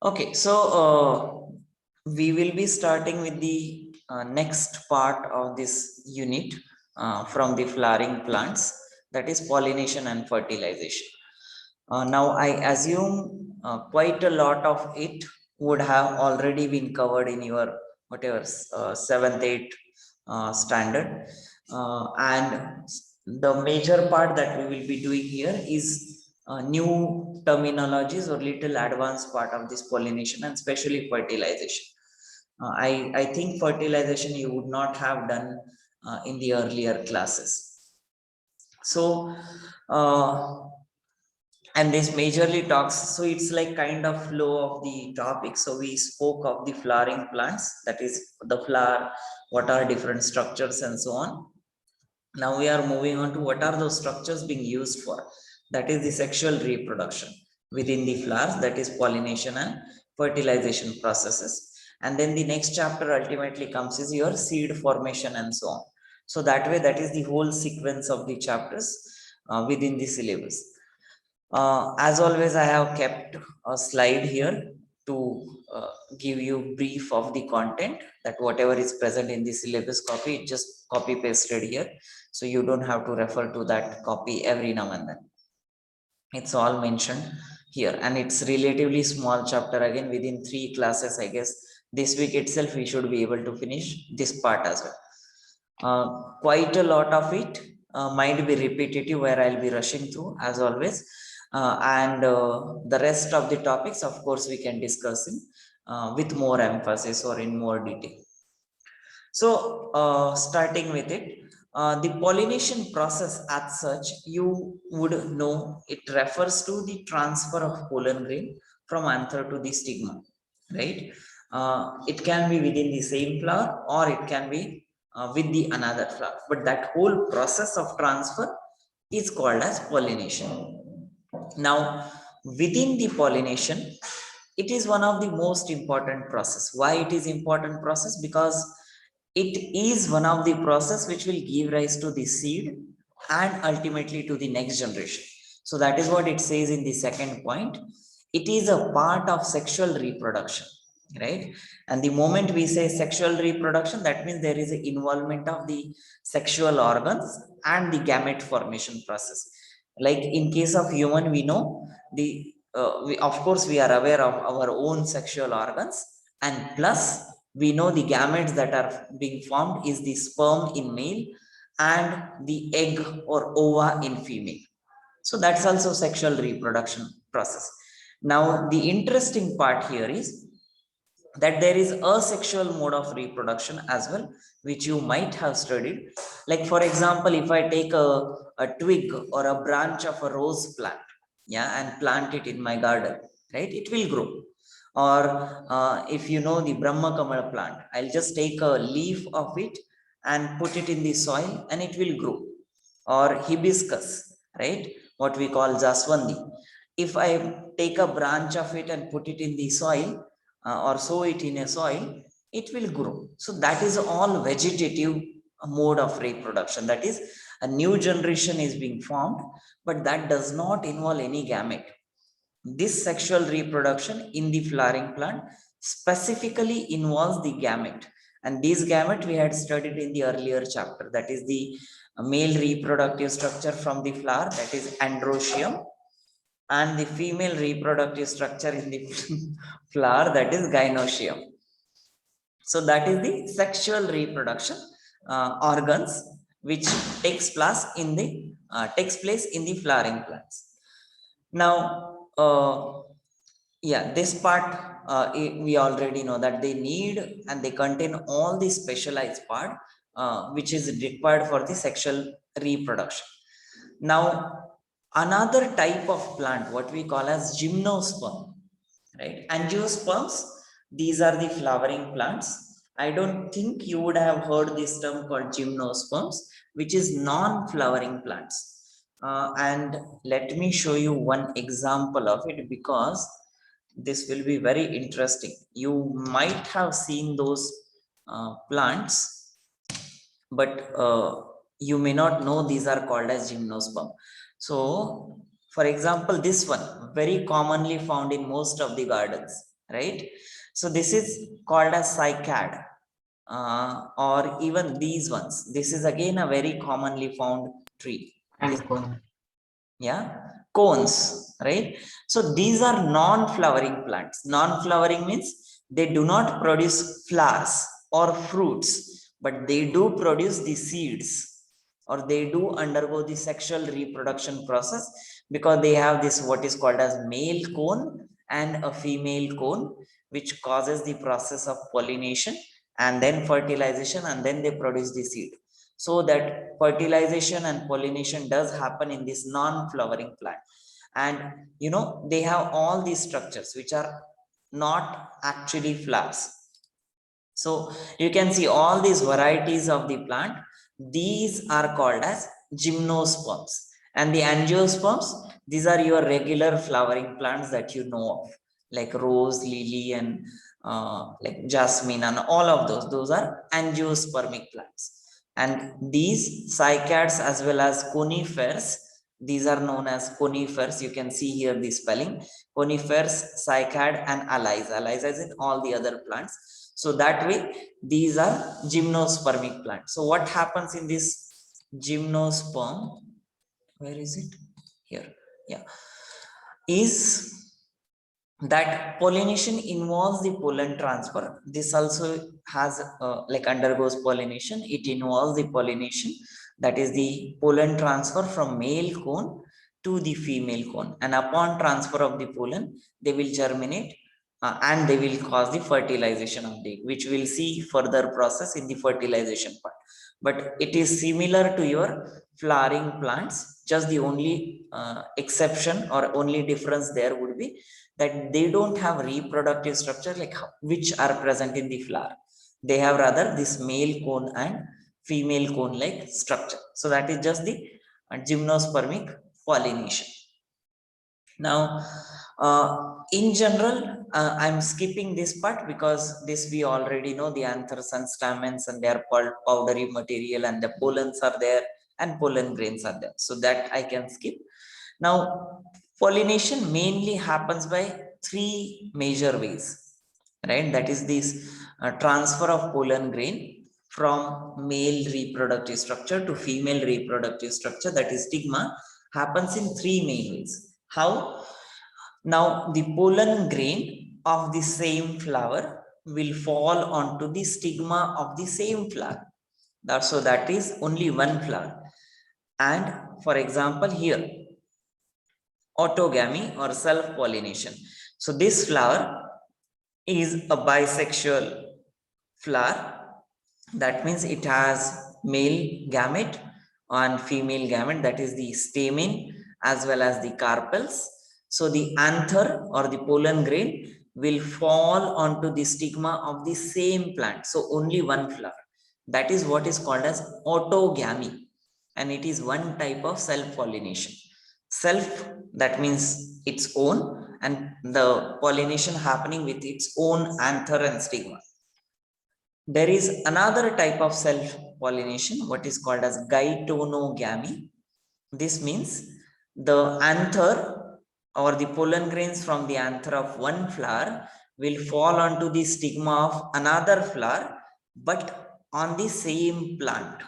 Okay, so we will be starting with the next part of this unit from the flowering plants, that is pollination and fertilization. Now I assume quite a lot of it would have already been covered in your whatever 7th, 8th standard, and the major part that we will be doing here is new terminologies or little advanced part of this pollination and especially fertilization. I think fertilization you would not have done in the earlier classes. So and this majorly talks, so it's like kind of flow of the topic. So we spoke of the flowering plants, that is the flower, what are different structures and so on. Now we are moving on to what are those structures being used for, that is the sexual reproduction within the flowers, that is pollination and fertilization processes. And then the next chapter ultimately comes is your seed formation and so on. So that way, that is the whole sequence of the chapters within the syllabus. As always, I have kept a slide here to give you brief of the content, that whatever is present in the syllabus copy, it just copy pasted here. So you don't have to refer to that copy every now and then. It's all mentioned here, and it's relatively small chapter. Again, within 3 classes, I guess this week itself, we should be able to finish this part as well. Quite a lot of it might be repetitive, where I'll be rushing through as always. And the rest of the topics, of course, we can discuss in with more emphasis or in more detail. So starting with it, the pollination process as such, you would know it refers to the transfer of pollen grain from anther to the stigma, right? It can be within the same flower or it can be with the another flower, but that whole process of transfer is called as pollination. Now, within the pollination, it is one of the most important process. Why it is important process? Because it is one of the process which will give rise to the seed and ultimately to the next generation. So that is what it says in the second point. It is a part of sexual reproduction, right? And the moment we say sexual reproduction, that means there is an involvement of the sexual organs and the gamete formation process. Like in case of human, we know the of course we are aware of our own sexual organs, and plus we know the gametes that are being formed is the sperm in male and the egg or ova in female. So that's also sexual reproduction process. Now the interesting part here is that there is a sexual mode of reproduction as well, which you might have studied. Like for example, if I take a twig or a branch of a rose plant, yeah, and plant it in my garden, right, it will grow. Or if you know the brahma kamala plant, I'll just take a leaf of it and put it in the soil and it will grow. Or hibiscus, right, what we call jaswandi, if I take a branch of it and put it in the soil, or sow it in a soil, it will grow. So that is all vegetative mode of reproduction. That is, a new generation is being formed, but that does not involve any gamete. This sexual reproduction in the flowering plant specifically involves the gamete, and these gamete we had studied in the earlier chapter. That is the male reproductive structure from the flower, that is androecium, and the female reproductive structure in the flower, that is gynoecium. So that is the sexual reproduction organs which takes place in the flowering plants. Now yeah, this part we already know that they need and they contain all the specialized part which is required for the sexual reproduction. Now another type of plant, what we call as gymnosperm, right? Angiosperms, these are the flowering plants. I don't think you would have heard this term called gymnosperms, which is non-flowering plants. And let me show you one example of it, because this will be very interesting. You might have seen those plants, but you may not know these are called as gymnosperm. So For example, this one very commonly found in most of the gardens, right? So this is called as cycad, or even these ones. This is again a very commonly found tree. And cone. Yeah, cones, right? So these are non-flowering plants. Non-flowering means they do not produce flowers or fruits, but they do produce the seeds, or they do undergo the sexual reproduction process, because they have this what is called as male cone and a female cone, which causes the process of pollination and then fertilization, and then they produce the seed. So that fertilization and pollination does happen in this non-flowering plant. And they have all these structures which are not actually flowers. So you can see all these varieties of the plant. These are called as gymnosperms. And the angiosperms, these are your regular flowering plants that you know of, like rose, lily, and like jasmine, and all of those are angiospermic plants. And these cycads as well as conifers, these are known as conifers. You can see here the spelling: conifers, cycad, and allies. Allies as in all the other plants. So that way, these are gymnospermic plants. So what happens in this gymnosperm? Where is it? Here. Yeah. Is that pollination involves the pollen transfer. This also has like undergoes pollination. It involves the pollination, that is the pollen transfer from male cone to the female cone. And upon transfer of the pollen, they will germinate, and they will cause the fertilization of the egg, which we'll see further process in the fertilization part. But it is similar to your flowering plants. Just the only exception or only difference there would be that they don't have reproductive structure like which are present in the flower. They have rather this male cone and female cone like structure. So that is just the gymnospermic pollination. Now, in general, I'm skipping this part because this we already know, the anthers and stamens, and they are called powdery material, and the pollens are there and pollen grains are there. So that I can skip. Now, pollination mainly happens by three major ways, right? That is this transfer of pollen grain from male reproductive structure to female reproductive structure, that is stigma, happens in three main ways. How? Now, the pollen grain of the same flower will fall onto the stigma of the same flower. So that is only one flower. And for example, here, autogamy or self-pollination. So this flower is a bisexual flower. That means it has male gamete and female gamete, that is the stamen as well as the carpels. So the anther or the pollen grain will fall onto the stigma of the same plant. So only one flower. That is what is called as autogamy, and it is one type of self-pollination. Self, that means its own, and the pollination happening with its own anther and stigma. There is another type of self-pollination, what is called as geitonogamy. This means the anther or the pollen grains from the anther of one flower will fall onto the stigma of another flower, but on the same plant.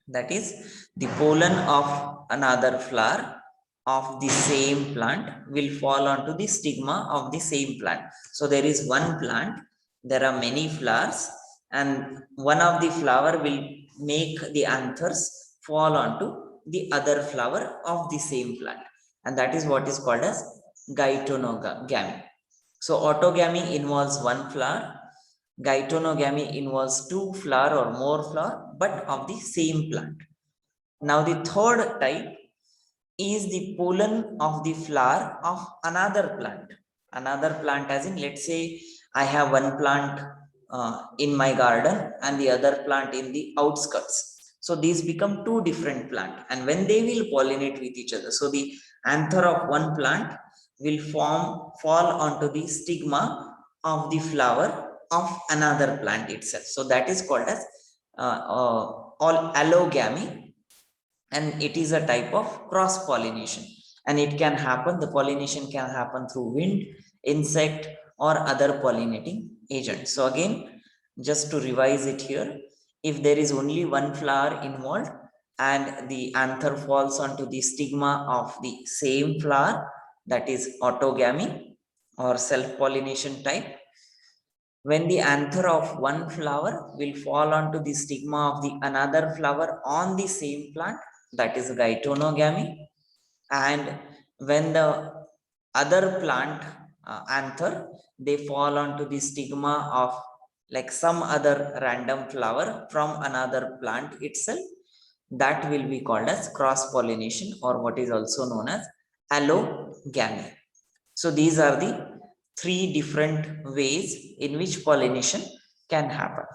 That is, the pollen of another flower of the same plant will fall onto the stigma of the same plant. So there is one plant, there are many flowers, and one of the flower will make the anthers fall onto the other flower of the same plant, and that is what is called as geitonogamy. So autogamy involves one flower, geitonogamy involves two flower or more flower, but of the same plant. Now the third type is the pollen of the flower of another plant. Another plant, as in, let's say I have one plant in my garden and the other plant in the outskirts. So these become two different plants, and when they will pollinate with each other, so the anther of one plant will fall onto the stigma of the flower of another plant itself. So that is called as allogamy, and it is a type of cross pollination. And it can happen, the pollination can happen through wind, insect, or other pollinating agent. So again, just to revise it here, if there is only one flower involved and the anther falls onto the stigma of the same flower, that is autogamy or self-pollination type. When the anther of one flower will fall onto the stigma of the another flower on the same plant, that is geitonogamy. And when the other plant anther, they fall onto the stigma of like some other random flower from another plant itself, that will be called as cross pollination, or what is also known as allogamy. So these are the three different ways in which pollination can happen.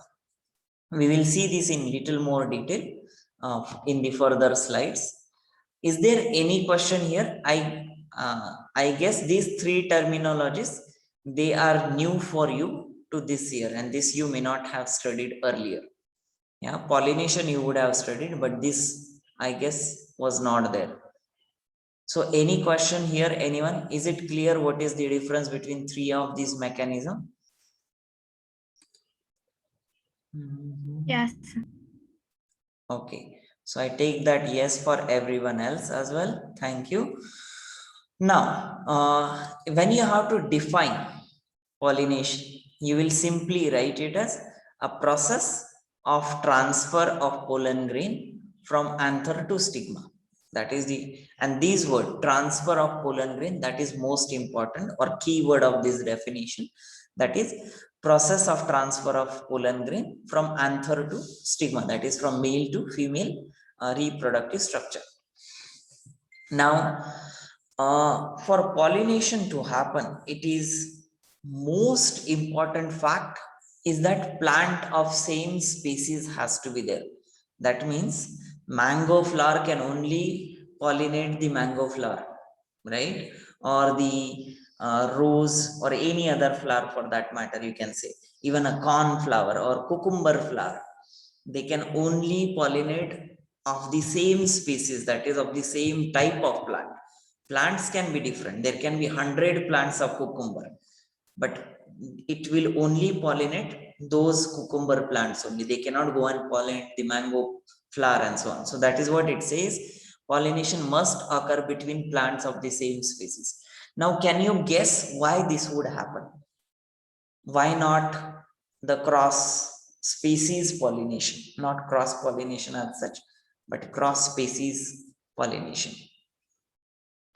We will see this in little more detail in the further slides. Is there any question here? I guess these three terminologies, they are new for you to this year, and this you may not have studied earlier. Yeah, pollination you would have studied, but this I guess was not there. So any question here, anyone? Is it clear what is the difference between three of these mechanisms? Yes. Okay, so I take that yes for everyone else as well. Thank you. Now, when you have to define pollination, you will simply write it as a process of transfer of pollen grain from anther to stigma. That is and these word transfer of pollen grain, that is most important or keyword of this definition. That is process of transfer of pollen grain from anther to stigma, that is from male to female reproductive structure. Now, for pollination to happen, it is most important fact is that plant of same species has to be there. That means mango flower can only pollinate the mango flower, right? Or the rose or any other flower for that matter, you can say. Even a corn flower or cucumber flower, they can only pollinate of the same species, that is of the same type of plant. Plants can be different. There can be 100 plants of cucumber, but it will only pollinate those cucumber plants only. They cannot go and pollinate the mango flower and so on. So that is what it says. Pollination must occur between plants of the same species. Now, can you guess why this would happen? Why not the cross species pollination? Not cross pollination as such, but cross species pollination.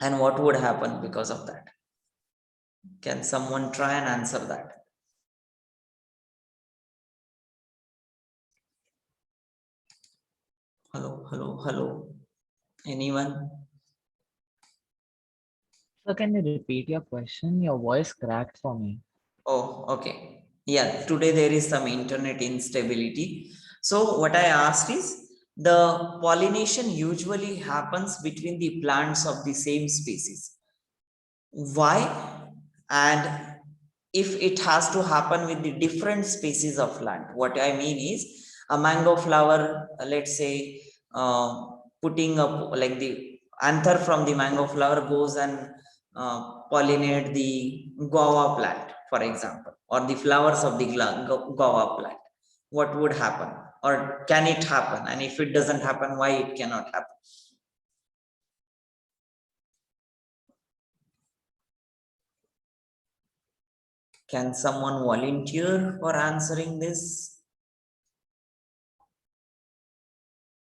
And what would happen because of that? Can someone try and answer that? Hello, hello, hello. Anyone? So can you repeat your question? Your voice cracked for me. Oh, okay. Yeah, today there is some internet instability. So what I asked is, the pollination usually happens between the plants of the same species. Why? And if it has to happen with the different species of plant, what I mean is a mango flower, let's say, putting up like the anther from the mango flower goes and pollinate the guava plant, for example, or the flowers of the guava plant. What would happen? Or can it happen? And if it doesn't happen, why it cannot happen? Can someone volunteer for answering this?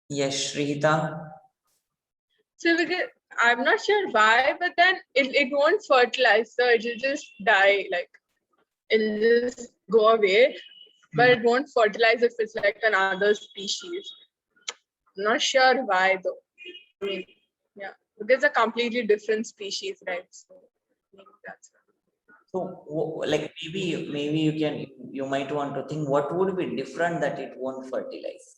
Yes, Shrita. So because I'm not sure why, but then it won't fertilize, so it'll just die, like it'll just go away, but it won't fertilize if it's like another species. I'm not sure why though. I mean, yeah, because it's a completely different species, right? So maybe that's why. So, like maybe you might want to think what would be different that it won't fertilize.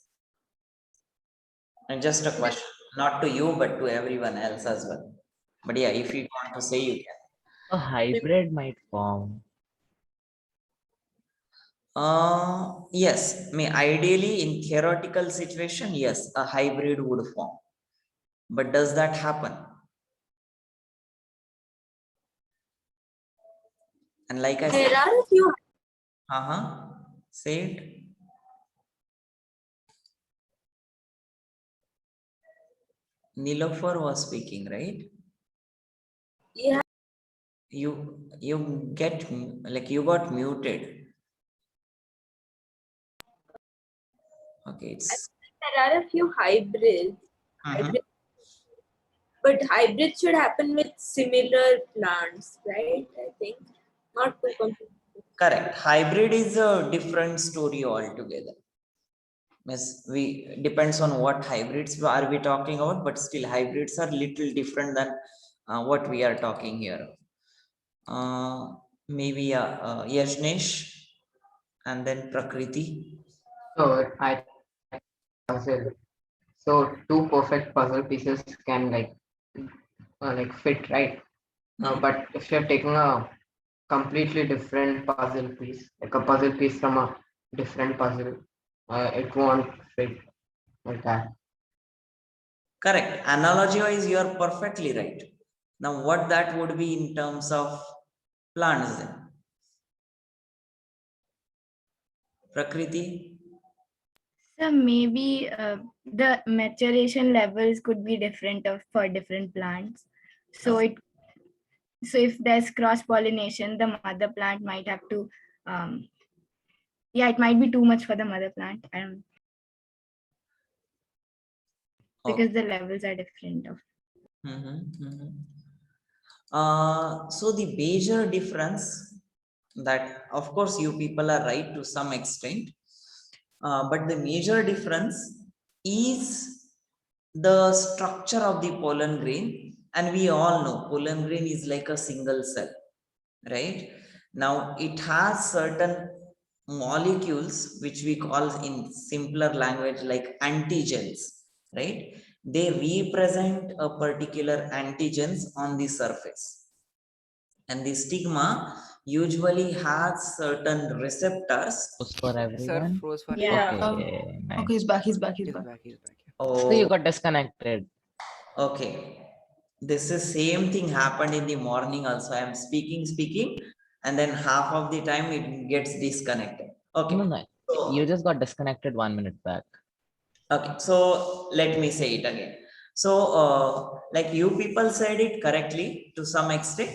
And just a question, not to you, but to everyone else as well. But yeah, if you want to say, you can. A hybrid might form. Yes, ideally in theoretical situation, yes, a hybrid would form. But does that happen? And like I There said, are a few. say it. Nilofer was speaking, right? Yeah, You get like you got muted. Okay, it's there are a few hybrids. Mhm. But hybrids should happen with similar plants, right? I think not too completely. Correct. Hybrid is a different story altogether. Yes, we depends on what hybrids are we talking about, but still hybrids are little different than what we are talking here. Maybe Yajnesh and then Prakriti. So I puzzle. So two perfect puzzle pieces can like fit, right? But if you're taking a completely different puzzle piece, like a puzzle piece from a different puzzle, it won't fit like that. Correct. Analogy wise, you are perfectly right. Now, what that would be in terms of plants then? Prakriti? So maybe the maturation levels could be different for different plants. So if there's cross pollination, the mother plant might have to it might be too much for the mother plant. I don't because the levels are different of. So the major difference that, of course, you people are right to some extent, but the major difference is the structure of the pollen grain, and we all know pollen grain is like a single cell, right? Now it has certain molecules which we call in simpler language like antigens, right? They represent a particular antigens on the surface, and the stigma usually has certain receptors. Froze for Sir, everyone. froze for Yeah. Okay, nice. Okay, he's back. He's back. He's He's back. back. He's back. Yeah. So you Oh, got disconnected. okay. This is same thing happened in the morning also. I am speaking, and then half of the time it gets disconnected. Okay. No, you just got disconnected 1 minute back. Okay, so let me say it again. So, like you people said it correctly to some extent,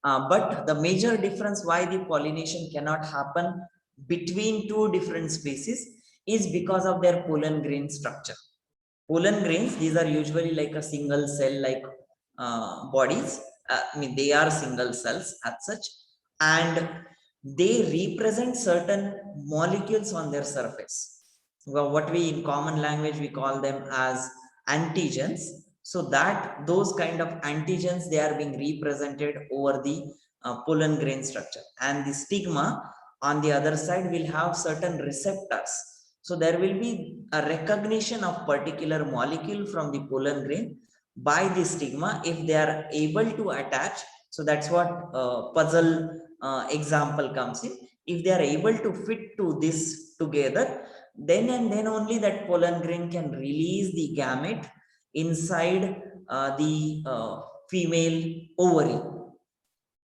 but the major difference why the pollination cannot happen between two different species is because of their pollen grain structure. Pollen grains, these are usually like a single cell like bodies. I mean, they are single cells as such, and they represent certain molecules on their surface. Well, what we in common language we call them as antigens. So that those kind of antigens, they are being represented over the pollen grain structure, and the stigma on the other side will have certain receptors. So there will be a recognition of particular molecule from the pollen grain by the stigma if they are able to attach. So that's what puzzle example comes in. If they are able to fit to this together, then and then only that pollen grain can release the gamete inside the female ovary,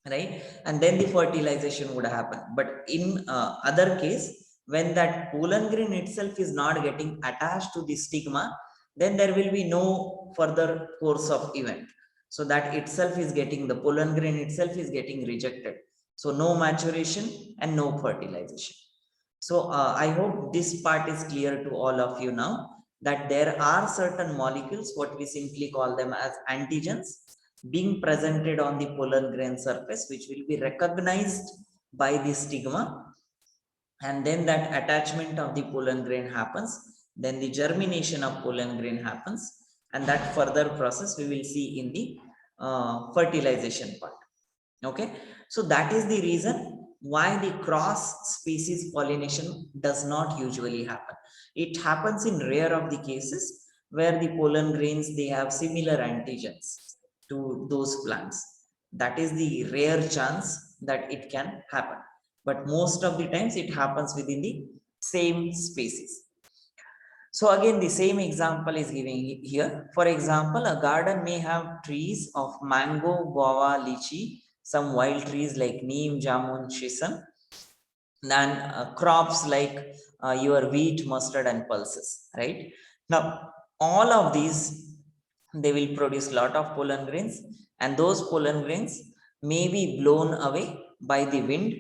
right? And then the fertilization would happen. But in other case, when that pollen grain itself is not getting attached to the stigma, then there will be no further course of event. So that itself is getting, the pollen grain itself is getting rejected. So no maturation and no fertilization. So I hope this part is clear to all of you now, that there are certain molecules, what we simply call them as antigens, being presented on the pollen grain surface, which will be recognized by the stigma, and then that attachment of the pollen grain happens, then the germination of pollen grain happens, and that further process we will see in the fertilization part. Okay, so that is the reason why the cross species pollination does not usually happen. It happens in rare of the cases where the pollen grains, they have similar antigens to those plants. That is the rare chance that it can happen, but most of the times it happens within the same species. So again, the same example is giving here. For example, a garden may have trees of mango, guava, lychee, some wild trees like neem, jamun, shisham, than crops like your wheat, mustard, and pulses, right? Now, all of these, they will produce lot of pollen grains, and those pollen grains may be blown away by the wind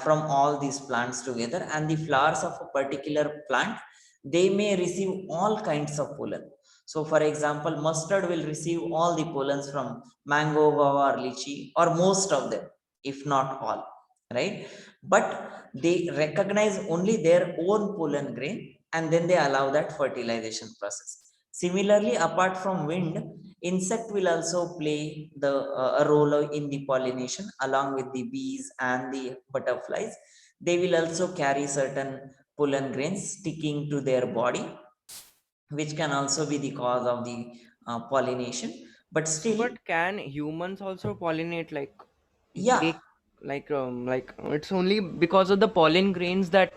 from all these plants together, and the flowers of a particular plant, they may receive all kinds of pollen. So, for example, mustard will receive all the pollens from mango, guava, or lychee, or most of them, if not all, right? But they recognize only their own pollen grain, and then they allow that fertilization process. Similarly, apart from wind, insect will also play a role in the pollination along with the bees and the butterflies. They will also carry certain pollen grains sticking to their body, which can also be the cause of the pollination. But still, But can humans also pollinate, like yeah, take, like it's only because of the pollen grains that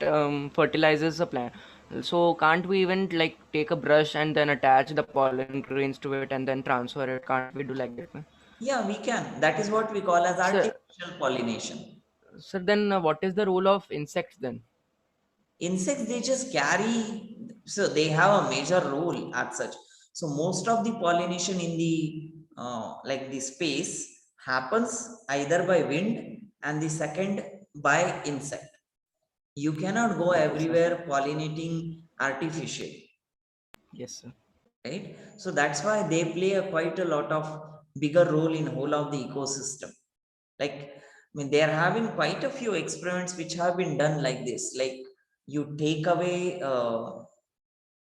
fertilizes the plant. So can't we even like take a brush and then attach the pollen grains to it and then transfer it? Can't we do like that? No? yeah, we can. That is what we call as So, artificial pollination. so then what is the role of insects then? Insects, they just carry, so they have a major role as such. So most of the pollination in the like the space happens either by wind, and the second by insect. You cannot go Yes, sir. everywhere pollinating artificially, Yes, sir. right? So that's why they play a quite a lot of bigger role in whole of the ecosystem. Like, I mean, they are having quite a few experiments which have been done like this. Like, you take away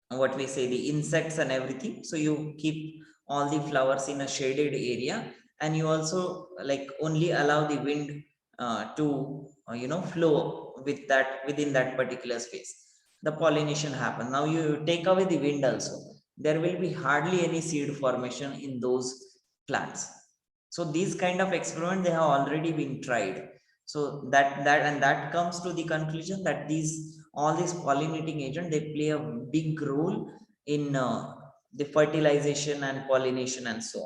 what we say, the insects and everything, so you keep all the flowers in a shaded area, and you also like only allow the wind to flow with that, within that particular space. The pollination happen. Now you take away the wind also, there will be hardly any seed formation in those plants. So these kind of experiments, they have already been tried. So that comes to the conclusion that these, all these pollinating agents, they play a big role in the fertilization and pollination and so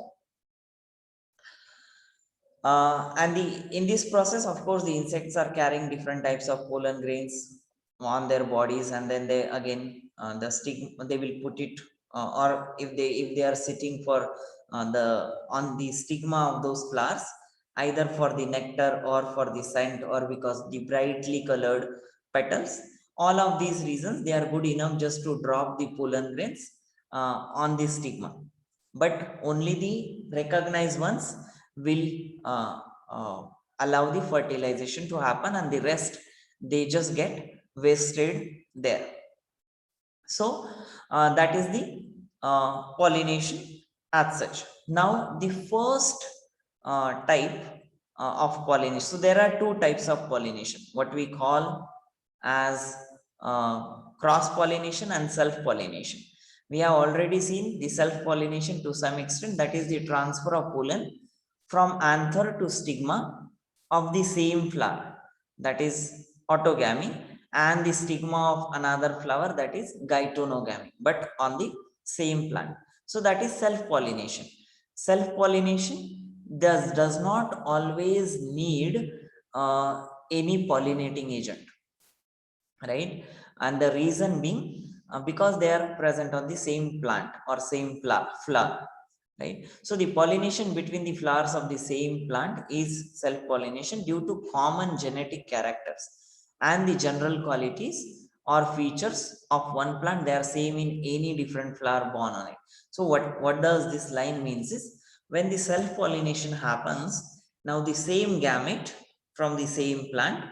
on. And in this process, of course, the insects are carrying different types of pollen grains on their bodies, and then they again, the stigma, they will put it, or if they are sitting for the on the stigma of those flowers, either for the nectar or for the scent, or because the brightly colored petals. All of these reasons, they are good enough just to drop the pollen grains on the stigma, but only the recognized ones will uh, uh, allow the fertilization to happen, and the rest, they just get wasted there. So that is the pollination as such. Now the first type of pollination, so there are two types of pollination, what we call as cross pollination and self pollination. We have already seen the self pollination to some extent, that is the transfer of pollen from anther to stigma of the same flower, that is autogamy, and the stigma of another flower, that is gytonogamy, but on the same plant. So that is self pollination. Self pollination does not always need any pollinating agent, right? And the reason being, because they are present on the same plant or same flower, right? So the pollination between the flowers of the same plant is self pollination due to common genetic characters and the general qualities or features of one plant, they are same in any different flower born on it. So what does this line means is, when the self pollination happens, now the same gamete from the same plant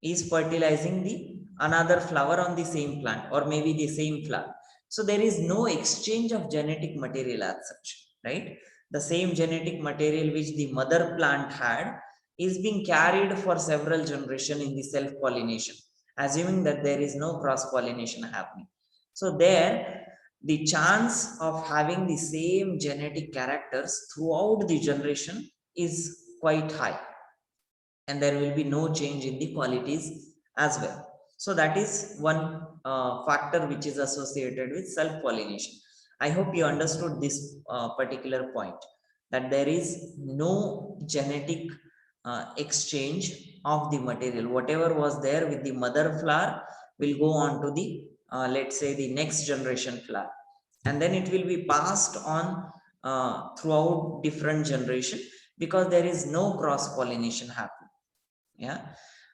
is fertilizing the another flower on the same plant, or maybe the same flower. So there is no exchange of genetic material as such, right? The same genetic material which the mother plant had is being carried for several generations in the self pollination, assuming that there is no cross pollination happening. So there, the chance of having the same genetic characters throughout the generation is quite high, and there will be no change in the qualities as well. So that is one factor which is associated with self pollination. I hope you understood this particular point, that there is no genetic exchange of the material. Whatever was there with the mother flower will go on to the, let's say, the next generation flower. And then it will be passed on throughout different generation, because there is no cross pollination happening. Yeah.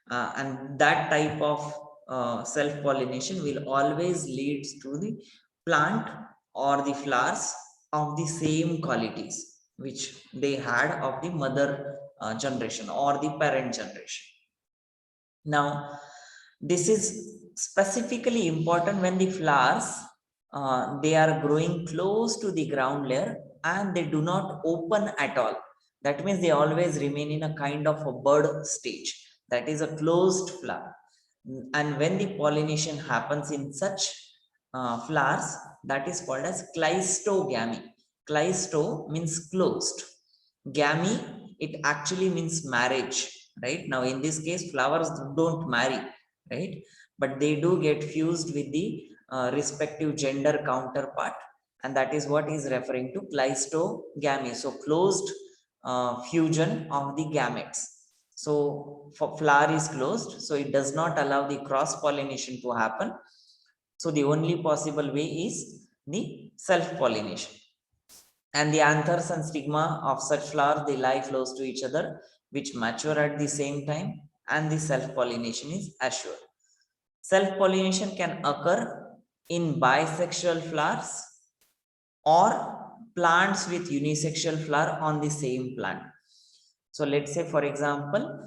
And that type of self pollination will always lead to the plant or the flowers of the same qualities which they had of the mother generation or the parent generation. Now, this is specifically important when the flowers they are growing close to the ground layer and they do not open at all. That means they always remain in a kind of a bud stage, that is a closed flower. And when the pollination happens in such flowers, that is called as cleistogamy. Cleisto means closed. Gamy, it actually means marriage, right? Now, in this case, flowers don't marry, right? But they do get fused with the respective gender counterpart. And that is what is referring to cleistogamy. So, closed fusion of the gametes. So, for flower is closed, so it does not allow the cross pollination to happen. So, the only possible way is the self pollination. And the anthers and stigma of such flowers, they lie close to each other, which mature at the same time, and the self-pollination is assured. Self-pollination can occur in bisexual flowers or plants with unisexual flower on the same plant. So let's say, for example,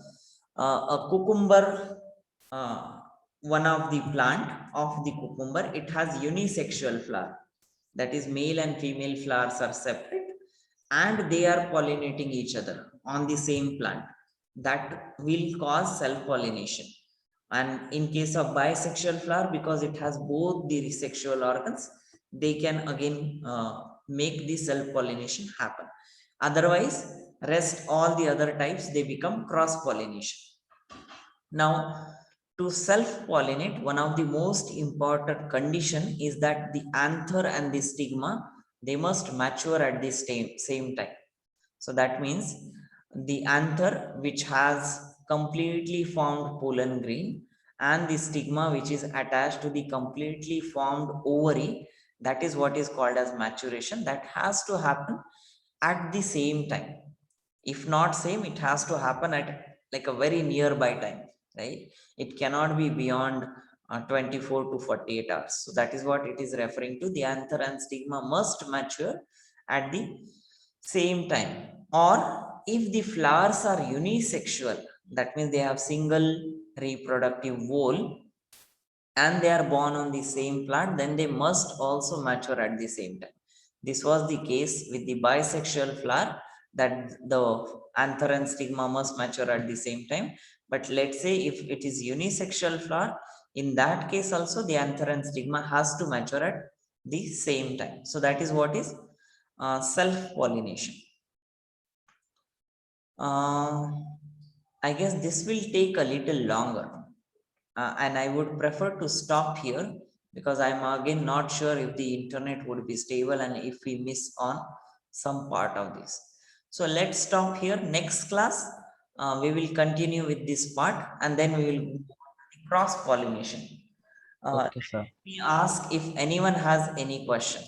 a cucumber, one of the plant of the cucumber, it has unisexual flower. That is, male and female flowers are separate and they are pollinating each other on the same plant. That will cause self-pollination. And in case of bisexual flower, because it has both the sexual organs, they can again make the self-pollination happen. Otherwise, rest all the other types, they become cross-pollination. Now, to self-pollinate, one of the most important condition is that the anther and the stigma, they must mature at the same time. So that means the anther, which has completely formed pollen grain, and the stigma, which is attached to the completely formed ovary, that is what is called as maturation. That has to happen at the same time. If not same, it has to happen at like a very nearby time, right? It cannot be beyond 24 to 48 hours. So that is what it is referring to. The anther and stigma must mature at the same time. Or if the flowers are unisexual, that means they have single reproductive whole and they are born on the same plant, then they must also mature at the same time. This was the case with the bisexual flower, that the anther and stigma must mature at the same time. But let's say if it is unisexual flower, in that case also the anther and stigma has to mature at the same time. So that is what is self-pollination. I guess this will take a little longer. And I would prefer to stop here, because I'm again not sure if the internet would be stable and if we miss on some part of this. So let's stop here. Next class, we will continue with this part, and then we will go on to cross pollination. Okay, sir. Let me ask if anyone has any question.